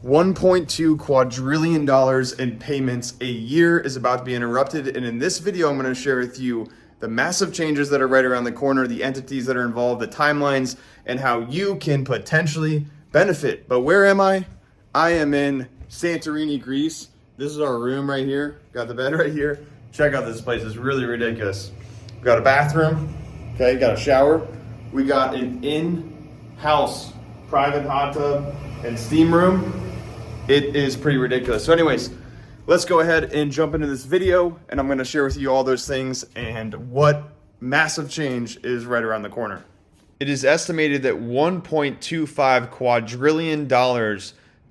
$1.2 quadrillion in payments a year is about to be interrupted. And in this video, I'm going to share with you the massive changes that are right around the corner, the entities that are involved, the timelines, and how you can potentially benefit. But where am I? I am in Santorini, Greece. This is our room right here. Got the bed right here. Check out this place. It's really ridiculous. We've got a bathroom. Okay, got a shower. We got an in-house private hot tub and steam room. It is pretty ridiculous. So anyways, let's go ahead and jump into this video, and I'm going to share with you all those things and what massive change is right around the corner. It is estimated that $1.25 quadrillion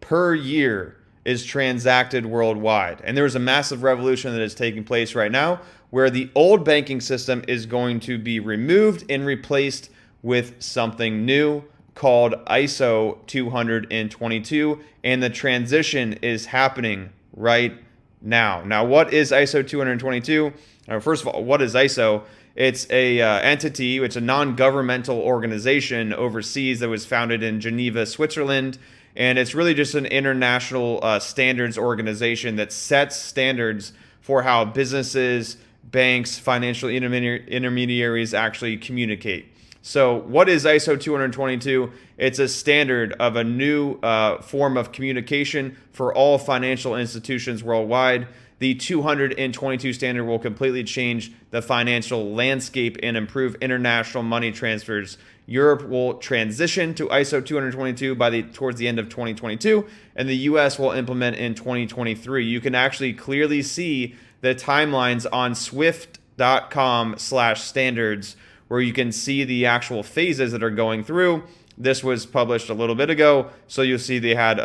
per year is transacted worldwide. And there is a massive revolution that is taking place right now where the old banking system is going to be removed and replaced with something new called ISO 222, and the transition is happening right now. Now, what is ISO 222? First of all, what is ISO? It's a entity, it's a non-governmental organization overseas that was founded in Geneva, Switzerland, and it's really just an international standards organization that sets standards for how businesses, banks, financial intermediaries actually communicate. So what is ISO 222? It's a standard of a new form of communication for all financial institutions worldwide. The 222 standard will completely change the financial landscape and improve international money transfers. Europe will transition to ISO 222 towards the end of 2022, and the US will implement in 2023. You can actually clearly see the timelines on swift.com/standards, where you can see the actual phases that are going through. This was published a little bit ago, so you'll see they had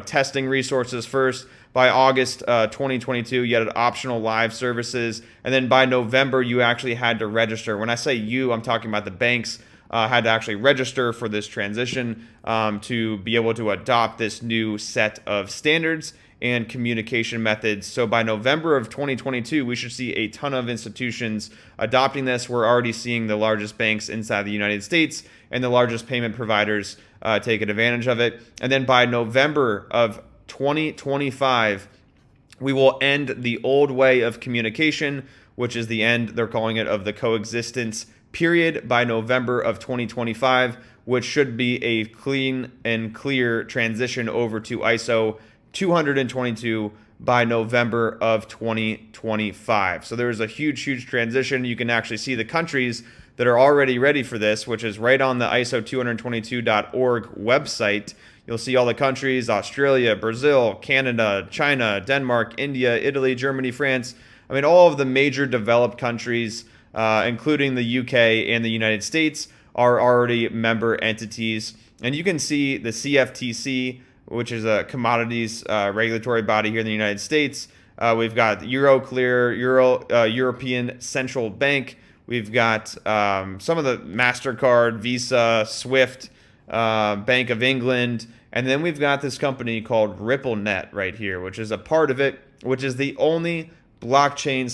testing resources first. By August 2022, you had optional live services, and then by November, you actually had to register. When I say you, I'm talking about the banks had to actually register for this transition to be able to adopt this new set of standards and communication methods. So by November of 2022, we should see a ton of institutions adopting this. We're already seeing the largest banks inside the United States and the largest payment providers taking advantage of it. And then by November of 2025, we will end the old way of communication, which is the end, they're calling it, of the coexistence period by November of 2025, which should be a clean and clear transition over to ISO 222 by November of 2025. So there is a huge transition. You can actually see the countries that are already ready for this, which is right on the ISO222.org website. You'll see all the countries: Australia, Brazil, Canada, China, Denmark, India, Italy, Germany, France. I mean, all of the major developed countries, including the UK and the United States, are already member entities. And you can see the CFTC, which is a commodities regulatory body here in the United States. We've got Euroclear, European Central Bank. We've got some of the MasterCard, Visa, Swift, Bank of England. And then we've got this company called RippleNet right here, which is a part of it, which is the only blockchain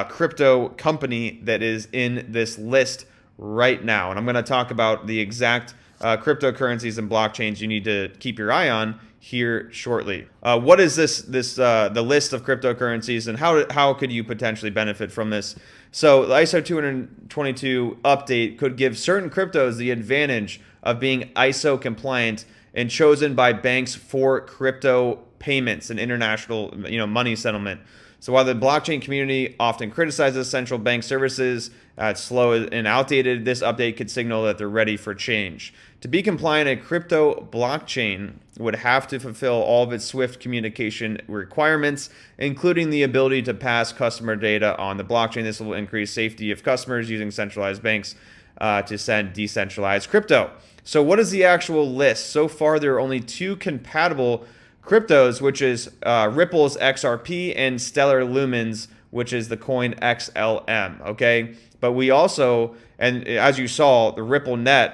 / crypto company that is in this list right now. And I'm going to talk about the exact cryptocurrencies and blockchains you need to keep your eye on here shortly. What is the list of cryptocurrencies, and how could you potentially benefit from this? So the ISO 222 update could give certain cryptos the advantage of being ISO compliant and chosen by banks for crypto payments and international money settlement. So while the blockchain community often criticizes central bank services, it's slow and outdated, this update could signal that they're ready for change. To be compliant, a crypto blockchain would have to fulfill all of its SWIFT communication requirements, including the ability to pass customer data on the blockchain. This will increase safety of customers using centralized banks to send decentralized crypto. So what is the actual list? So far, there are only two compatible cryptos, which is Ripple's XRP and Stellar Lumens, which is the coin XLM, okay? But we also, and as you saw, the RippleNet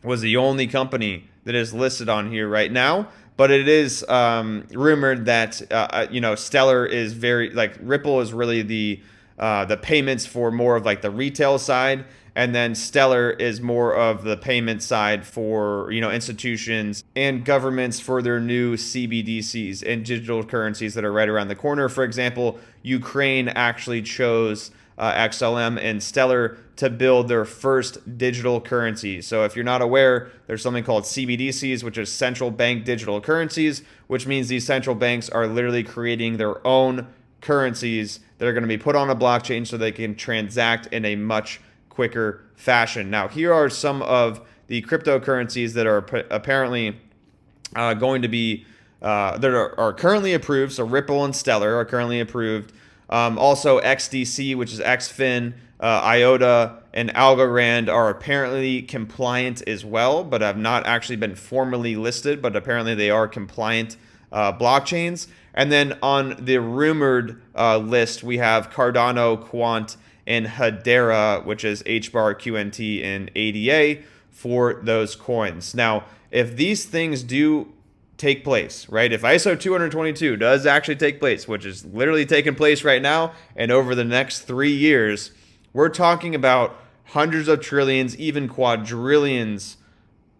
was the only company that is listed on here right now, but it is rumored that, Stellar is Ripple is really the payments for more of like the retail side, And then Stellar is more of the payment side for, institutions and governments for their new CBDCs and digital currencies that are right around the corner. For example, Ukraine actually chose XLM and Stellar to build their first digital currency. So if you're not aware, there's something called CBDCs, which is central bank digital currencies, which means these central banks are literally creating their own currencies that are going to be put on a blockchain so they can transact in a much quicker fashion. Now, here are some of the cryptocurrencies that are apparently going to be that are currently approved. So Ripple and Stellar are currently approved. Also, XDC, which is XFin, IOTA, and Algorand are apparently compliant as well, but have not actually been formally listed, but apparently they are compliant blockchains. And then on the rumored list, we have Cardano, Quant, and Hedera, which is HBAR, QNT, and ADA for those coins. Now, if these things do take place, right? If ISO 222 does actually take place, which is literally taking place right now, and over the next 3 years, we're talking about hundreds of trillions, even quadrillions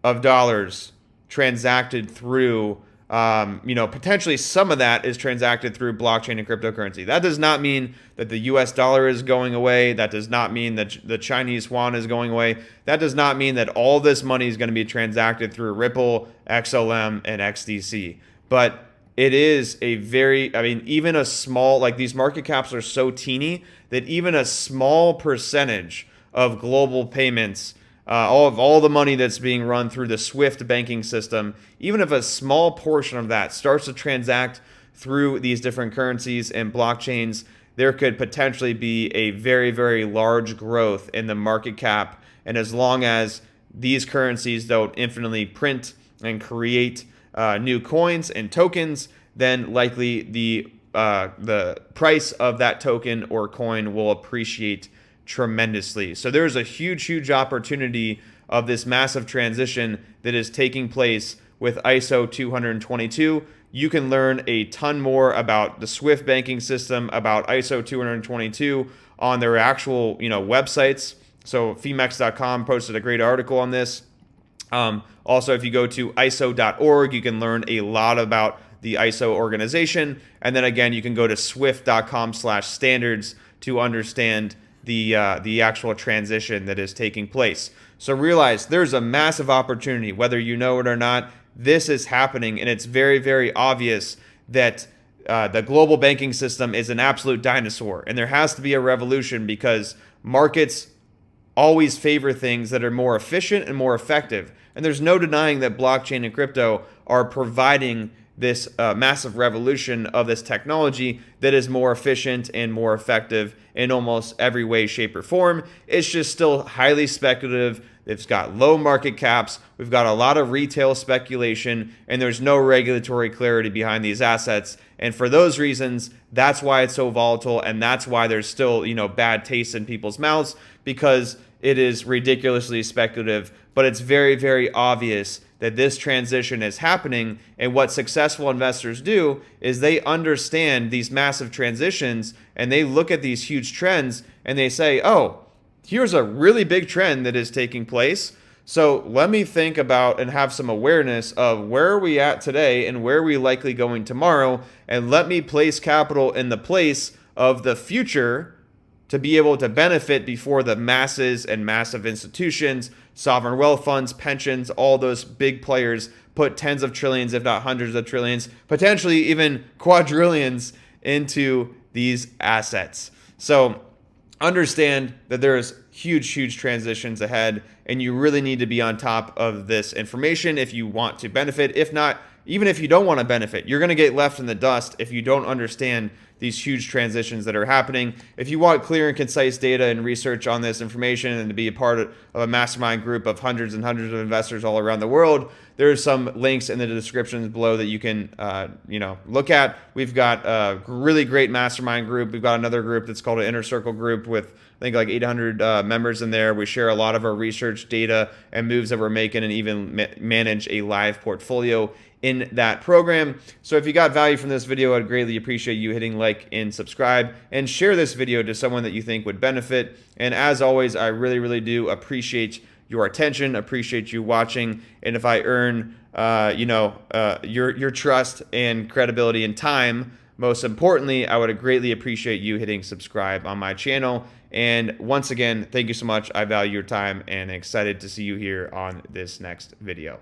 of dollars transacted through, potentially some of that is transacted through blockchain and cryptocurrency. That does not mean that the US dollar is going away. That does not mean that the Chinese yuan is going away. That does not mean that all this money is going to be transacted through Ripple, XLM, and XDC. But it is even a small, like these market caps are so teeny that even a small percentage of global payments, all the money that's being run through the SWIFT banking system, even if a small portion of that starts to transact through these different currencies and blockchains, there could potentially be a very, very large growth in the market cap. And as long as these currencies don't infinitely print and create new coins and tokens, then likely the price of that token or coin will appreciate tremendously. So there's a huge, huge opportunity of this massive transition that is taking place with ISO 222. You can learn a ton more about the SWIFT banking system, about ISO 222 on their actual, websites. So Femex.com posted a great article on this. Also, if you go to ISO.org, you can learn a lot about the ISO organization. And then again, you can go to swift.com/standards to understand the actual transition that is taking place. So realize there's a massive opportunity, whether you know it or not. This is happening, and it's very, very obvious that the global banking system is an absolute dinosaur, and there has to be a revolution because markets always favor things that are more efficient and more effective. And there's no denying that blockchain and crypto are providing this massive revolution of this technology that is more efficient and more effective in almost every way, shape, or form. It's just still highly speculative. It's got low market caps. We've got a lot of retail speculation, and there's no regulatory clarity behind these assets. And for those reasons, that's why it's so volatile, and that's why there's still, bad taste in people's mouths, because it is ridiculously speculative. But it's very, very obvious that this transition is happening, and what successful investors do is they understand these massive transitions, and they look at these huge trends, and they say, oh, here's a really big trend that is taking place. So let me think about and have some awareness of where are we at today and where are we likely going tomorrow, and let me place capital in the place of the future to be able to benefit before the masses and massive institutions, sovereign wealth funds, pensions, all those big players put tens of trillions, if not hundreds of trillions, potentially even quadrillions into these assets. So understand that there's huge, huge transitions ahead, and you really need to be on top of this information if you want to benefit. If not, even if you don't want to benefit, you're going to get left in the dust if you don't understand these huge transitions that are happening. If you want clear and concise data and research on this information and to be a part of a mastermind group of hundreds and hundreds of investors all around the world, there's some links in the descriptions below that you can look at. We've got a really great mastermind group. We've got another group that's called an Inner Circle group with I think like 800 members in there. We share a lot of our research data and moves that we're making, and even manage a live portfolio in that program. So if you got value from this video, I'd greatly appreciate you hitting like like, and subscribe, and share this video to someone that you think would benefit. And as always, I really, really do appreciate your attention, appreciate you watching, and if I earn, your trust and credibility and time, most importantly, I would greatly appreciate you hitting subscribe on my channel. And once again, thank you so much. I value your time and excited to see you here on this next video.